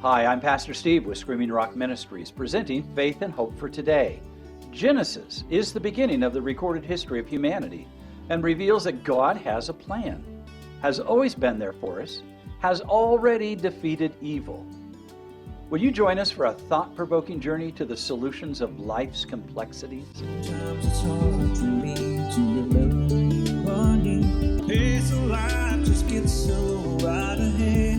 Hi, I'm Pastor Steve with Screaming Rock Ministries, presenting Faith and Hope for Today. Genesis is the beginning of the recorded history of humanity and reveals that God has a plan, has always been there for us, has already defeated evil. Will you join us for a thought-provoking journey to the solutions of life's complexities? Sometimes it's hard for me to remember you running. Pace of life just gets so out of hand.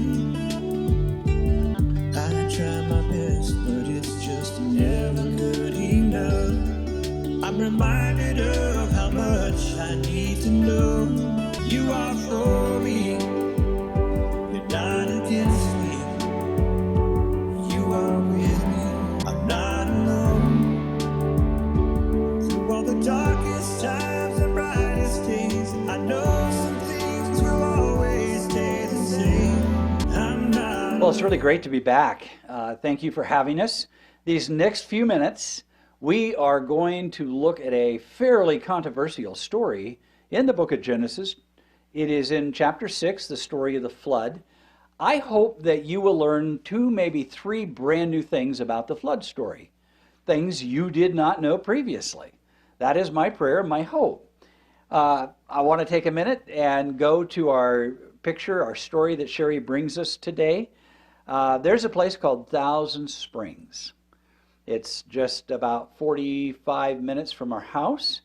I try my best, but it's just never good enough. I'm reminded of how much I need to know. You are for me, you're not against me. You are with me, I'm not alone. Through all the darkest times and brightest days, I know some things will always stay the same. I'm not. Well, it's really great to be back. Thank you for having us. These next few minutes, we are going to look at a fairly controversial story in the book of Genesis. It is in chapter 6, the story of the flood. I hope that you will learn 2, maybe 3 brand new things about the flood story, things you did not know previously. That is my prayer, my hope. I want to take a minute and go to our picture, our story that Sherry brings us today. There's a place called Thousand Springs. It's just about 45 minutes from our house.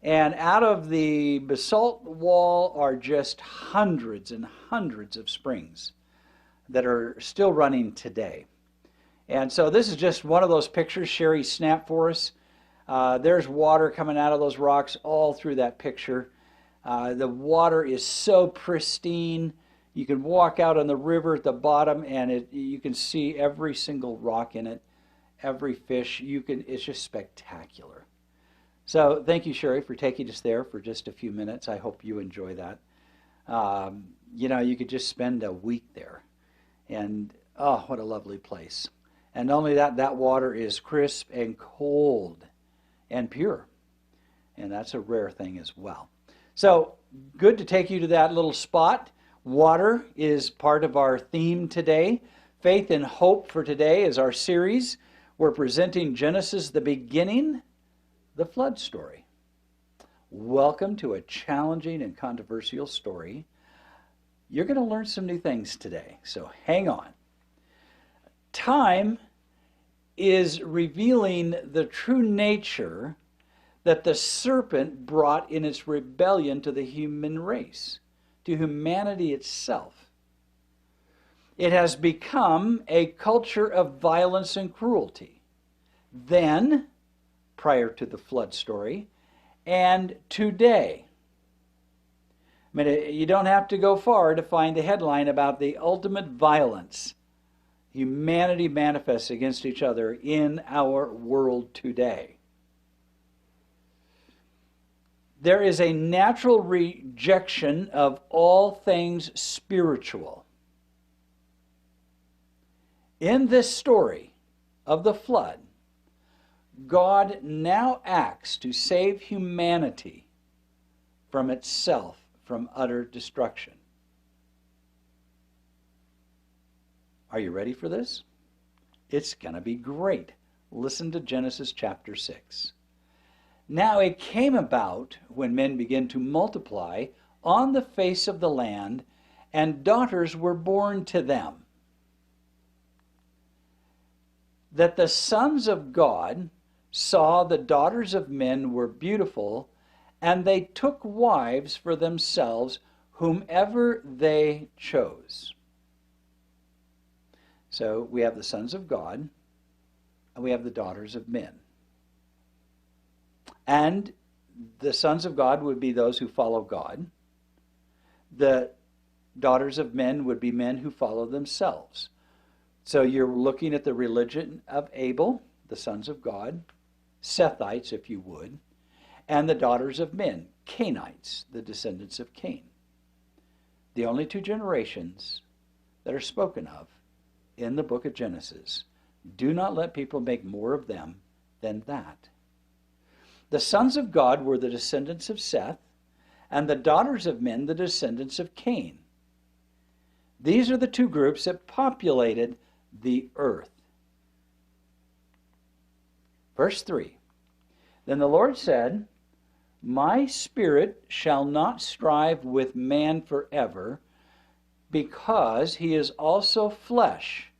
And out of the basalt wall are just hundreds and hundreds of springs that are still running today. And so this is just one of those pictures Sherry snapped for us. There's water coming out of those rocks all through that picture. The water is so pristine. You can walk out on the river at the bottom and you can see every single rock in it, every fish. It's just spectacular. So thank you, Sherry, for taking us there for just a few minutes. I hope you enjoy that. You could just spend a week there. And oh, what a lovely place. And not only that, that water is crisp and cold and pure. And that's a rare thing as well. So good to take you to that little spot. Water is part of our theme today. Faith and Hope for Today is our series. We're presenting Genesis, the beginning, the flood story. Welcome to a challenging and controversial story. You're going to learn some new things today, so hang on. Time is revealing the true nature that the serpent brought in its rebellion to the human race, to humanity itself. It has become a culture of violence and cruelty. Then, prior to the flood story, and today. I mean, you don't have to go far to find the headline about the ultimate violence humanity manifests against each other in our world today. There is a natural rejection of all things spiritual. In this story of the flood, God now acts to save humanity from itself, from utter destruction. Are you ready for this? It's going to be great. Listen to Genesis chapter 6. Now it came about when men began to multiply on the face of the land, and daughters were born to them, that the sons of God saw the daughters of men were beautiful, and they took wives for themselves, whomever they chose. So we have the sons of God, and we have the daughters of men. And the sons of God would be those who follow God. The daughters of men would be men who follow themselves. So you're looking at the religion of Abel, the sons of God, Sethites, if you would, and the daughters of men, Cainites, the descendants of Cain. The only 2 generations that are spoken of in the book of Genesis. Do not let people make more of them than that. The sons of God were the descendants of Seth, and the daughters of men the descendants of Cain. These are the 2 groups that populated the earth. Verse 3. Then the Lord said, My spirit shall not strive with man forever, because he is also flesh.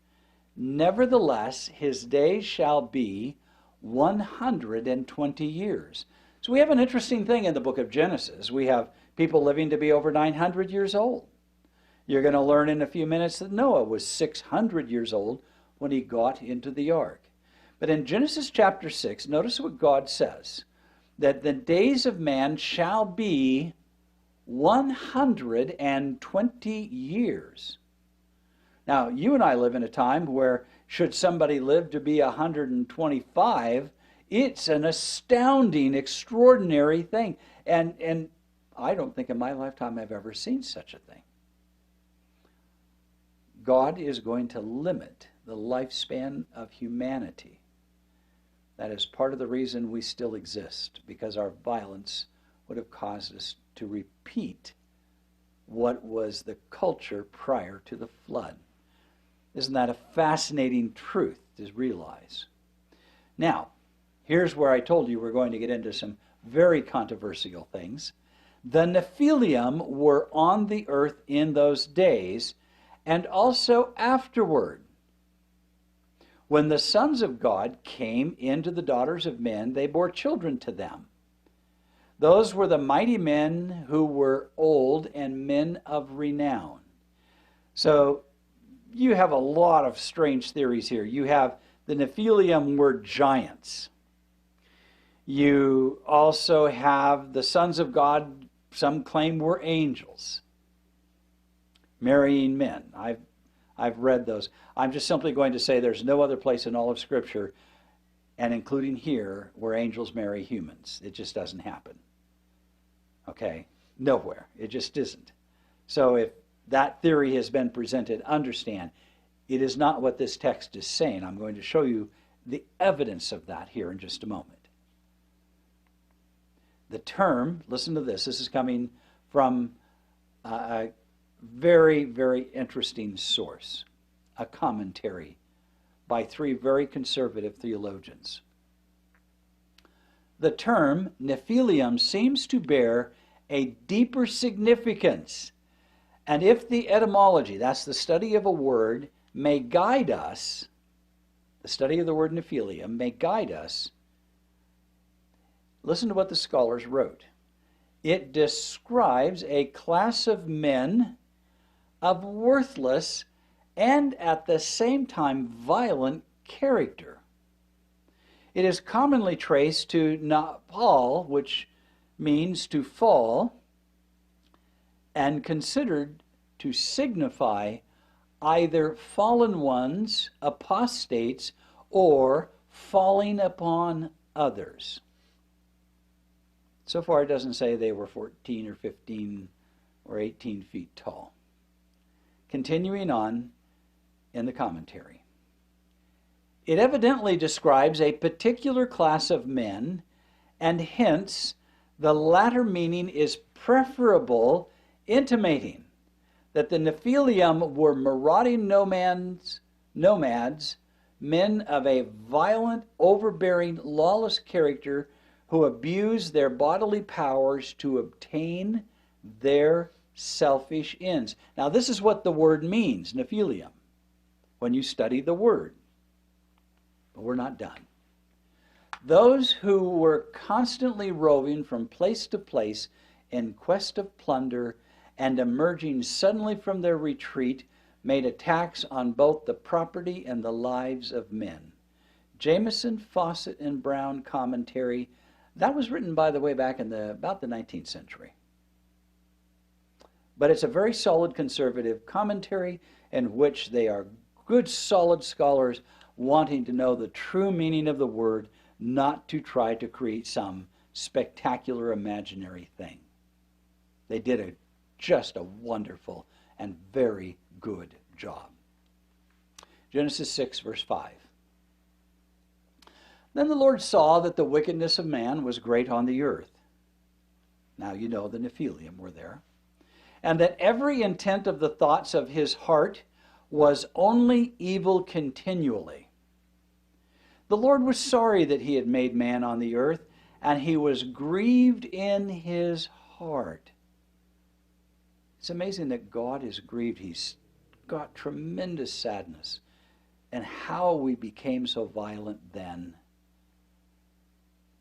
Nevertheless, his days shall be 120 years. So we have an interesting thing in the book of Genesis. We have people living to be over 900 years old. You're going to learn in a few minutes that Noah was 600 years old when he got into the ark. But in Genesis chapter 6, notice what God says, that the days of man shall be 120 years. Now, you and I live in a time where, should somebody live to be 125, it's an astounding, extraordinary thing. And I don't think in my lifetime I've ever seen such a thing. God is going to limit the lifespan of humanity. That is part of the reason we still exist, because our violence would have caused us to repeat what was the culture prior to the flood. Isn't that a fascinating truth to realize? Now, here's where I told you we're going to get into some very controversial things. The Nephilim were on the earth in those days, and also afterward. When the sons of God came into the daughters of men, they bore children to them. Those were the mighty men who were old and men of renown. So you have a lot of strange theories here. You have the Nephilim were giants. You also have the sons of God, some claim were angels, marrying men. I've read those. I'm just simply going to say there's no other place in all of Scripture, and including here, where angels marry humans. It just doesn't happen. Okay? Nowhere. It just isn't. So if that theory has been presented, understand, it is not what this text is saying. I'm going to show you the evidence of that here in just a moment. The term, listen to this, this is coming from a very, very interesting source, a commentary by three very conservative theologians. The term Nephilim seems to bear a deeper significance, and if the etymology, that's the study of a word, may guide us, the study of the word Nephilim may guide us. Listen to what the scholars wrote. It describes a class of men of worthless and at the same time violent character. It is commonly traced to Naphal, which means to fall, and considered to signify either fallen ones, apostates, or falling upon others. So far, it doesn't say they were 14 or 15 or 18 feet tall. Continuing on in the commentary. It evidently describes a particular class of men, and hence the latter meaning is preferable, intimating that the Nephilim were marauding nomads, men of a violent, overbearing, lawless character who abuse their bodily powers to obtain their selfish ends. Now, this is what the word means, Nephilim, when you study the word. But we're not done. Those who were constantly roving from place to place in quest of plunder and emerging suddenly from their retreat made attacks on both the property and the lives of men. Jameson, Fawcett, and Brown commentary. That was written, by the way, back in about the 19th century. But it's a very solid conservative commentary in which they are good, solid scholars wanting to know the true meaning of the word, not to try to create some spectacular imaginary thing. They did just a wonderful and very good job. Genesis 6, verse 5. Then the Lord saw that the wickedness of man was great on the earth. Now you know the Nephilim were there. And that every intent of the thoughts of his heart was only evil continually. The Lord was sorry that he had made man on the earth, and he was grieved in his heart. It's amazing that God is grieved. He's got tremendous sadness. And how we became so violent then.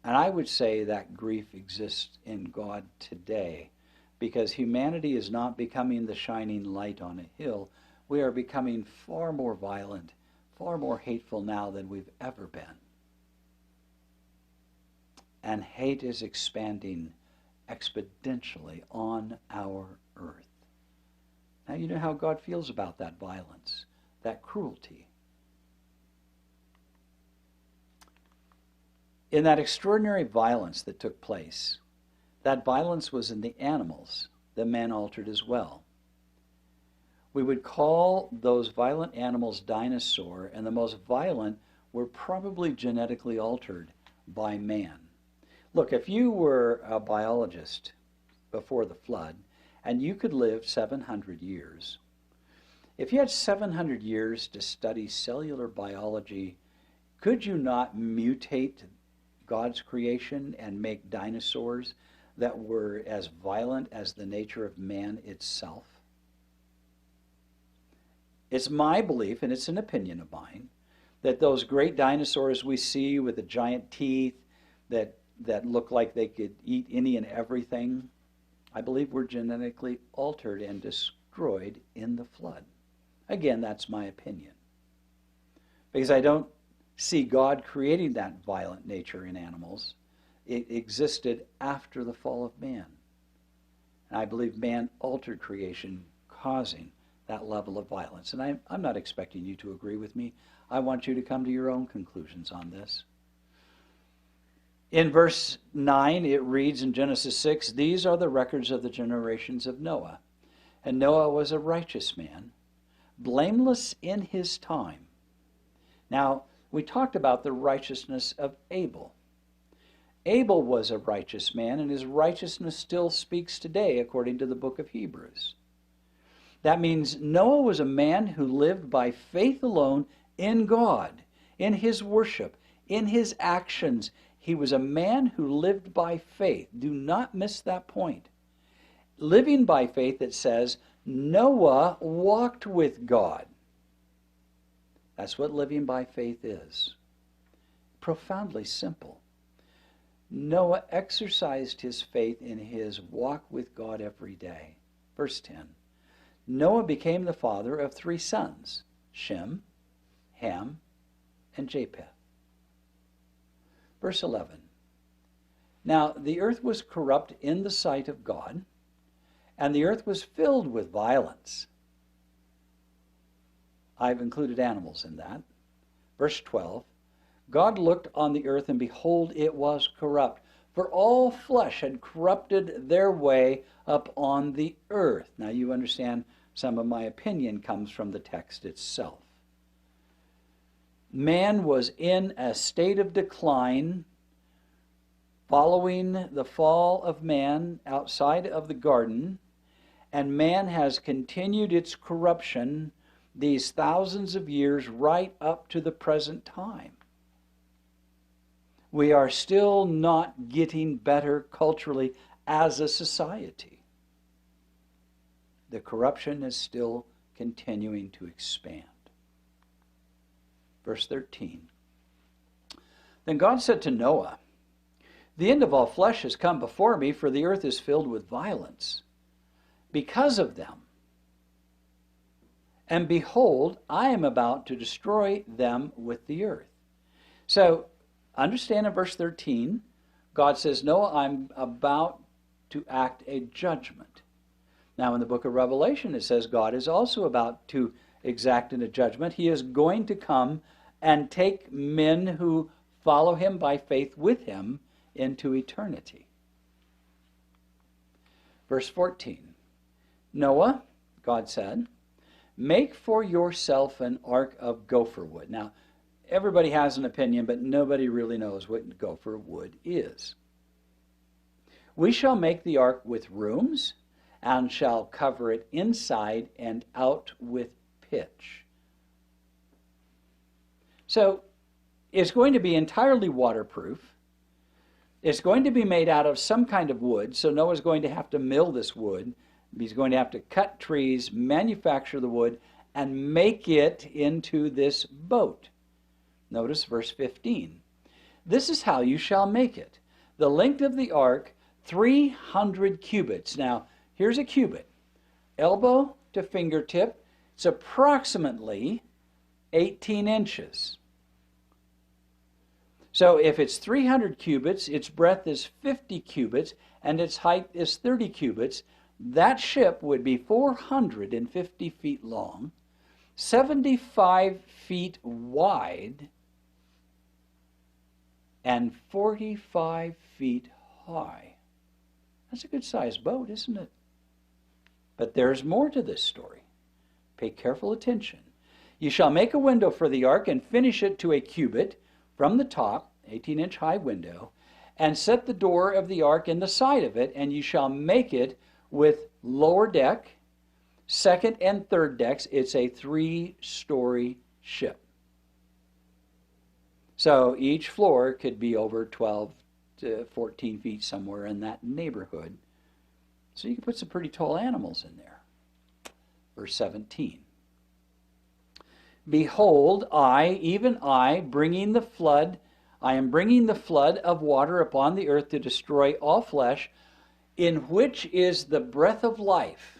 And I would say that grief exists in God today, because humanity is not becoming the shining light on a hill. We are becoming far more violent, far more hateful now than we've ever been. And hate is expanding exponentially on our earth. Now you know how God feels about that violence, that cruelty. In that extraordinary violence that took place, that violence was in the animals that man altered as well. We would call those violent animals dinosaur, and the most violent were probably genetically altered by man. Look, if you were a biologist before the flood, and you could live 700 years, if you had 700 years to study cellular biology, could you not mutate God's creation and make dinosaurs that were as violent as the nature of man itself? It's my belief, and it's an opinion of mine, that those great dinosaurs we see with the giant teeth that look like they could eat any and everything, I believe were genetically altered and destroyed in the flood. Again, that's my opinion. Because I don't see God creating that violent nature in animals. It existed after the fall of man. And I believe man altered creation, causing that level of violence. And I'm not expecting you to agree with me. I want you to come to your own conclusions on this. In verse 9, it reads in Genesis 6, "These are the records of the generations of Noah. And Noah was a righteous man, blameless in his time." Now, we talked about the righteousness of Abel. Abel was a righteous man, and his righteousness still speaks today, according to the book of Hebrews. That means Noah was a man who lived by faith alone in God, in his worship, in his actions. He was a man who lived by faith. Do not miss that point. Living by faith, it says, Noah walked with God. That's what living by faith is. Profoundly simple. Noah exercised his faith in his walk with God every day. Verse 10. Noah became the father of 3 sons, Shem, Ham, and Japheth. Verse 11. Now the earth was corrupt in the sight of God, and the earth was filled with violence. I've included animals in that. Verse 12. God looked on the earth, and behold, it was corrupt, for all flesh had corrupted their way up on the earth. Now you understand some of my opinion comes from the text itself. Man was in a state of decline following the fall of man outside of the garden, and man has continued its corruption these thousands of years right up to the present time. We are still not getting better culturally as a society. The corruption is still continuing to expand. Verse 13. Then God said to Noah, "The end of all flesh has come before me, for the earth is filled with violence because of them. And behold, I am about to destroy them with the earth." So, understand in verse 13, God says, Noah, I'm about to act a judgment. Now in the book of Revelation, it says God is also about to exact a judgment. He is going to come and take men who follow him by faith with him into eternity. Verse 14. Noah, God said, "Make for yourself an ark of gopher wood." Now, everybody has an opinion, but nobody really knows what gopher wood is. "We shall make the ark with rooms, and shall cover it inside and out with pitch. So it's going to be entirely waterproof. It's going to be made out of some kind of wood, so Noah's going to have to mill this wood. He's going to have to cut trees, manufacture the wood, and make it into this boat. Notice verse 15. This is how you shall make it. The length of the ark, 300 cubits. Now, here's a cubit. Elbow to fingertip. It's approximately 18 inches. So if it's 300 cubits, its breadth is 50 cubits, and its height is 30 cubits, that ship would be 450 feet long, 75 feet wide, and 45 feet high. That's a good-sized boat, isn't it? But there's more to this story. Pay careful attention. You shall make a window for the ark and finish it to a cubit from the top, 18-inch high window, and set the door of the ark in the side of it, and you shall make it with lower deck, second and third decks. It's a 3-story ship. So each floor could be over 12 to 14 feet, somewhere in that neighborhood. So you can put some pretty tall animals in there. Verse 17. Behold, I, even I, bringing the flood, I am bringing the flood of water upon the earth to destroy all flesh, in which is the breath of life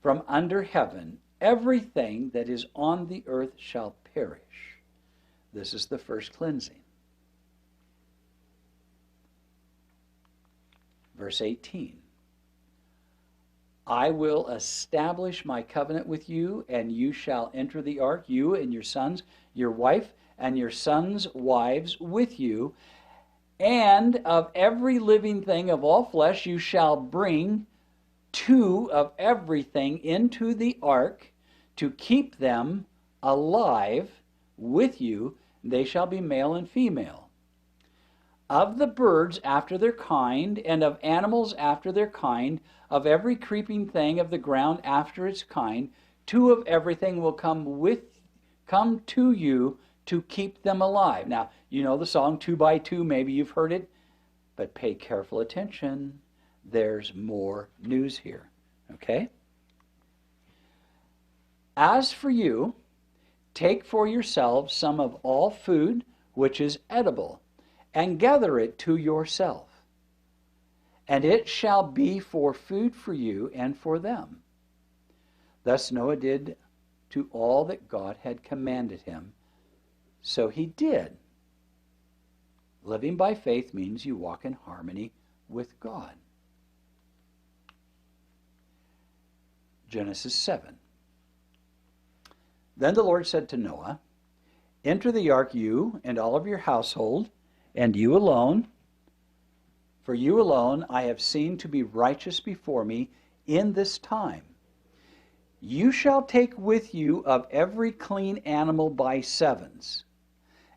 from under heaven. Everything that is on the earth shall perish. This is the first cleansing. Verse 18. I will establish my covenant with you, and you shall enter the ark, you and your sons, your wife, and your sons' wives with you. And of every living thing of all flesh you shall bring 2 of everything into the ark to keep them alive with you. They shall be male and female. Of the birds after their kind, and of animals after their kind, of every creeping thing of the ground after its kind, 2 of everything will come to you to keep them alive. Now, you know the song 2 by 2, maybe you've heard it, but pay careful attention. There's more news here, okay? As for you, take for yourselves some of all food which is edible, and gather it to yourself. And it shall be for food for you and for them. Thus Noah did to all that God had commanded him. So he did. Living by faith means you walk in harmony with God. Genesis 7. Then the Lord said to Noah, enter the ark, you and all of your household, and you alone. For you alone I have seen to be righteous before me in this time. You shall take with you of every clean animal by 7s,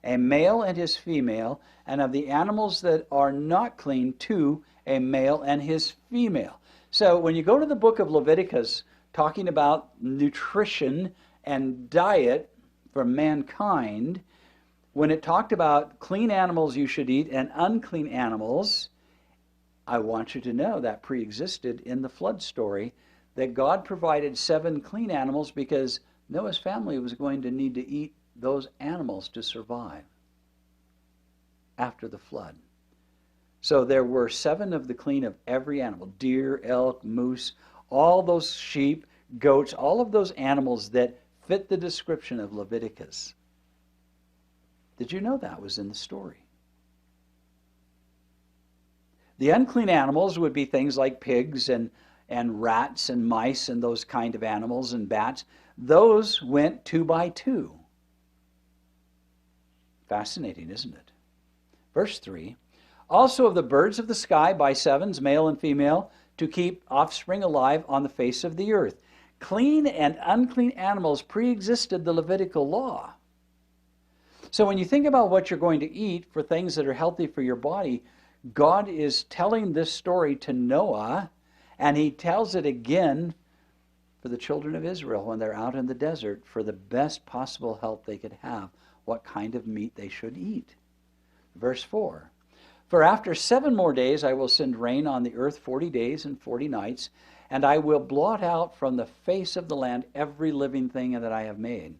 a male and his female, and of the animals that are not clean, 2, a male and his female. So when you go to the book of Leviticus, talking about nutrition and diet for mankind, when it talked about clean animals you should eat and unclean animals, I want you to know that pre-existed in the flood story, that God provided 7 clean animals because Noah's family was going to need to eat those animals to survive after the flood. So there were 7 of the clean of every animal, deer, elk, moose, all those sheep, goats, all of those animals that fit the description of Leviticus. Did you know that was in the story? The unclean animals would be things like pigs and rats and mice and those kind of animals and bats. Those went 2 by 2. Fascinating, isn't it? Verse 3, also of the birds of the sky by 7s, male and female, to keep offspring alive on the face of the earth. Clean and unclean animals pre-existed the Levitical law. So when you think about what you're going to eat for things that are healthy for your body, God is telling this story to Noah, and he tells it again for the children of Israel when they're out in the desert for the best possible help they could have, what kind of meat they should eat. Verse 4, for after 7 more days I will send rain on the earth 40 days and 40 nights, and I will blot out from the face of the land every living thing that I have made.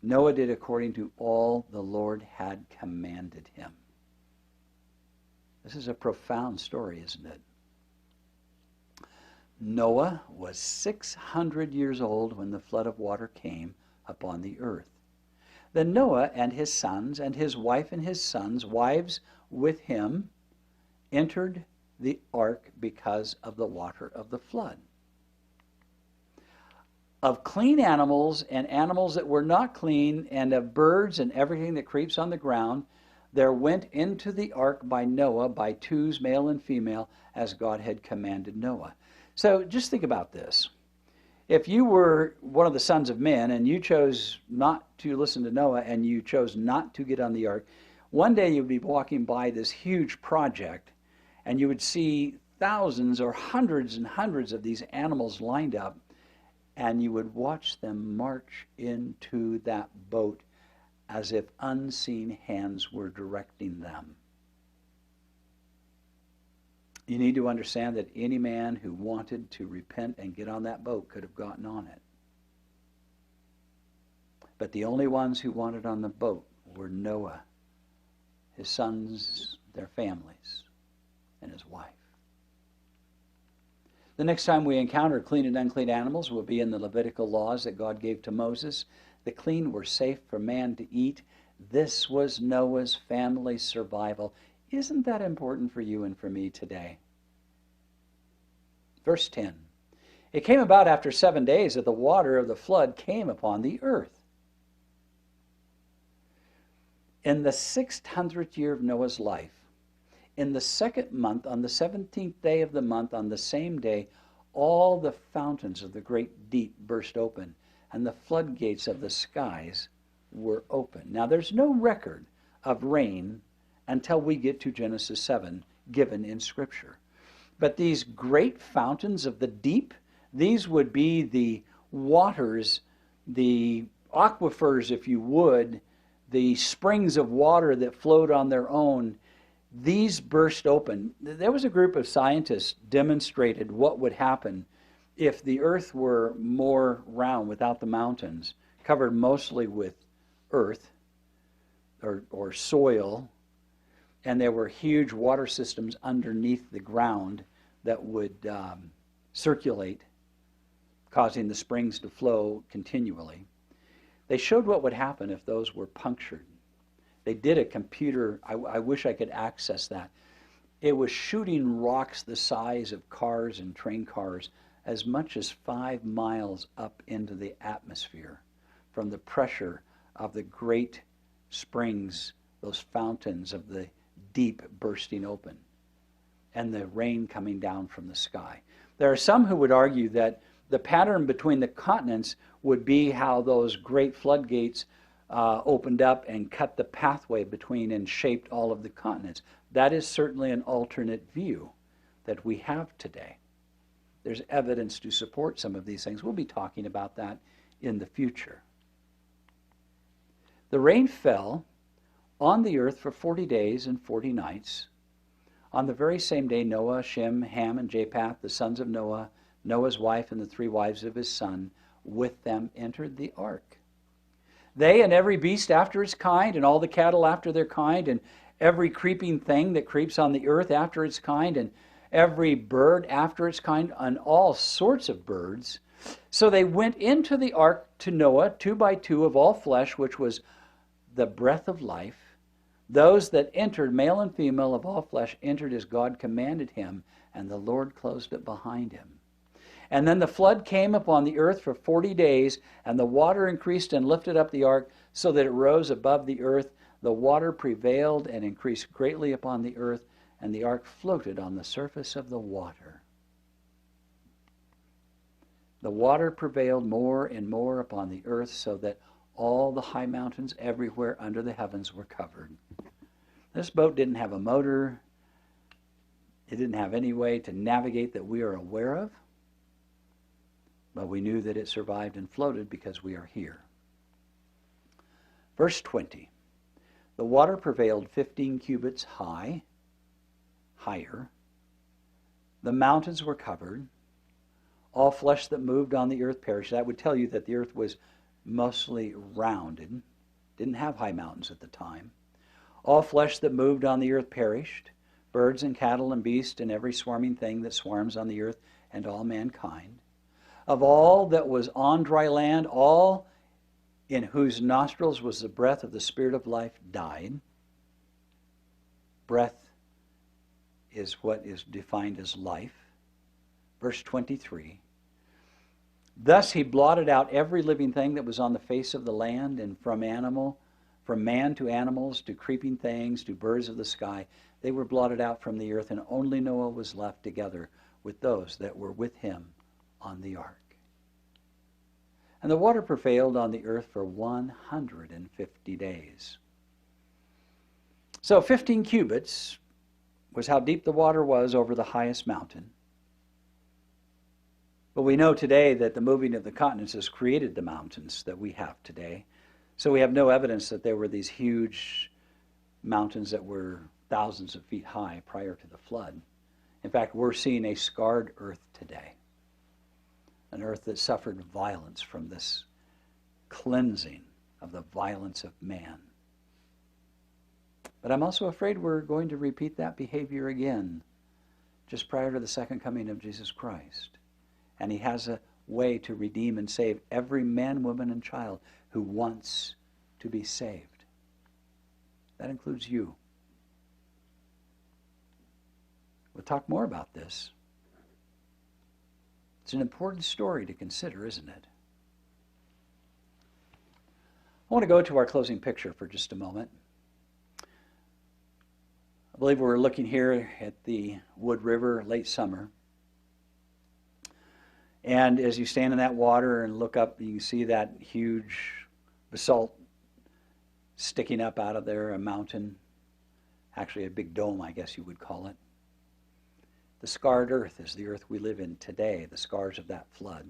Noah did according to all the Lord had commanded him. This is a profound story, isn't it? Noah was 600 years old when the flood of water came upon the earth. Then Noah and his sons and his wife and his sons' wives with him entered the ark because of the water of the flood. Of clean animals and animals that were not clean, and of birds and everything that creeps on the ground, there went into the ark by Noah by twos, male and female, as God had commanded Noah. So just think about this. If you were one of the sons of men and you chose not to listen to Noah and you chose not to get on the ark, one day you'd be walking by this huge project and you would see thousands or hundreds and hundreds of these animals lined up, and you would watch them march into that boat as if unseen hands were directing them. You need to understand that any man who wanted to repent and get on that boat could have gotten on it. But the only ones who wanted on the boat were Noah, his sons, their families, and his wife. The next time we encounter clean and unclean animals will be in the Levitical laws that God gave to Moses. The clean were safe for man to eat. This was Noah's family's survival. Isn't that important for you and for me today? Verse 10. It came about after 7 days that the water of the flood came upon the earth. In the 600th year of Noah's life, in the 2nd month, on the 17th day of the month, on the same day, all the fountains of the great deep burst open, and the floodgates of the skies were open. Now, there's no record of rain until we get to Genesis 7, given in Scripture. But these great fountains of the deep, these would be the waters, the aquifers, if you would, the springs of water that flowed on their own. These burst open. There was a group of scientists demonstrated what would happen if the earth were more round without the mountains, covered mostly with earth or soil, and there were huge water systems underneath the ground that would circulate, causing the springs to flow continually. They showed what would happen if those were punctured. They did a computer, I wish I could access that. It was shooting rocks the size of cars and train cars as much as 5 miles up into the atmosphere from the pressure of the great springs, those fountains of the deep bursting open, and the rain coming down from the sky. There are some who would argue that the pattern between the continents would be how those great floodgates opened up and cut the pathway between and shaped all of the continents. That is certainly an alternate view that we have today. There's evidence to support some of these things. We'll be talking about that in the future. The rain fell on the earth for 40 days and 40 nights. On the very same day, Noah, Shem, Ham, and Japheth, the sons of Noah, Noah's wife, and the 3 wives of his son, with them entered the ark. They and every beast after its kind, and all the cattle after their kind, and every creeping thing that creeps on the earth after its kind, and every bird after its kind, and all sorts of birds. So they went into the ark to Noah, 2 by 2 of all flesh, which was the breath of life. Those that entered, male and female of all flesh, entered as God commanded him, and the Lord closed it behind him. And then the flood came upon the earth for 40 days, and the water increased and lifted up the ark so that it rose above the earth. The water prevailed and increased greatly upon the earth, and the ark floated on the surface of the water. The water prevailed more and more upon the earth, so that all the high mountains everywhere under the heavens were covered. This boat didn't have a motor. It didn't have any way to navigate that we are aware of. but we knew that it survived and floated because we are here. Verse 20, the water prevailed 15 cubits higher. The mountains were covered. All flesh that moved on the earth perished. That would tell you that the earth was mostly rounded. Didn't have high mountains at the time. All flesh that moved on the earth perished. Birds and cattle and beasts and every swarming thing that swarms on the earth and all mankind. Of all that was on dry land, all in whose nostrils was the breath of the Spirit of life died. Breath is what is defined as life. Verse 23. Thus he blotted out every living thing that was on the face of the land, and from man to animals, to creeping things, to birds of the sky, they were blotted out from the earth, and only Noah was left together with those that were with him on the ark. And the water prevailed on the earth for 150 days. So 15 cubits was how deep the water was over the highest mountain. But we know today that the moving of the continents has created the mountains that we have today. So we have no evidence that there were these huge mountains that were thousands of feet high prior to the flood. In fact, we're seeing a scarred earth today. An earth that suffered violence from this cleansing of the violence of man. But I'm also afraid we're going to repeat that behavior again just prior to the second coming of Jesus Christ. And he has a way to redeem and save every man, woman, and child who wants to be saved. That includes you. We'll talk more about this. It's an important story to consider, isn't it? I want to go to our closing picture for just a moment. I believe we're looking here at the Wood River, late summer. And as you stand in that water and look up, you can see that huge basalt sticking up out of there, a mountain. Actually a big dome, I guess you would call it. The scarred earth is the earth we live in today, the scars of that flood.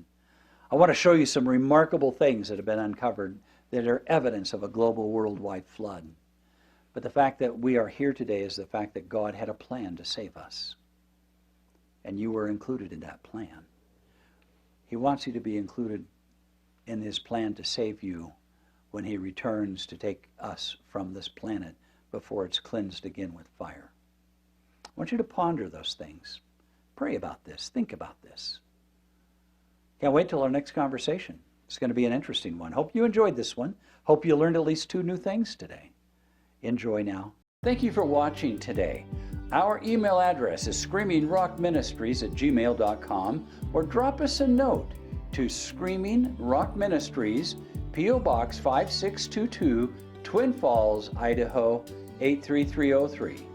I want to show you some remarkable things that have been uncovered that are evidence of a global worldwide flood. But the fact that we are here today is the fact that God had a plan to save us. And you were included in that plan. He wants you to be included in his plan to save you when he returns to take us from this planet before it's cleansed again with fire. I want you to ponder those things. Pray about this. Think about this. Can't wait till our next conversation. It's going to be an interesting one. Hope you enjoyed this one. Hope you learned at least 2 new things today. Enjoy now. Thank you for watching today. Our email address is screamingrockministries@gmail.com, or drop us a note to Screaming Rock Ministries, P.O. Box 5622, Twin Falls, Idaho 83303.